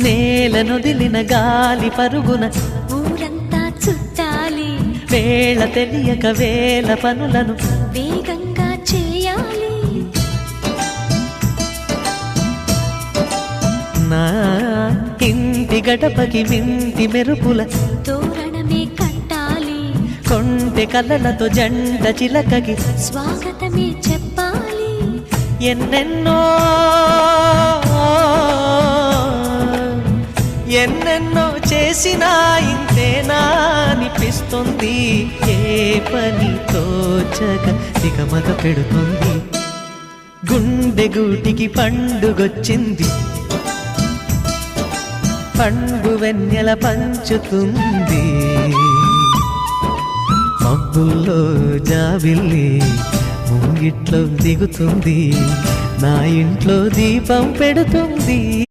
నేలనొదిలిన గాలి పరుగున ఊరంతా చుట్టాలి, వేళ తెలియక వేల పనులను వేగంగా చేయాలి. నా ఇంటి గడపకి వింటి మెరుపుల తోరణమే కట్టాలి, కొంటె కలలతో జంట చిలకకి స్వాగతమే చెప్పాలి. ఎన్నెన్నో ఎన్నెన్నో చేసినా ఇంతేనా అనిపిస్తుంది. ఏ పని తోచక దిగమగ పెడుతుంది. గుండె గూటికి పండుగొచ్చింది, పండు వెన్నెల పంచుతుంది. మబ్బుల్లో జాబిల్లి ముంగిట్లో దిగుతుంది, నా ఇంట్లో దీపం పెడుతుంది.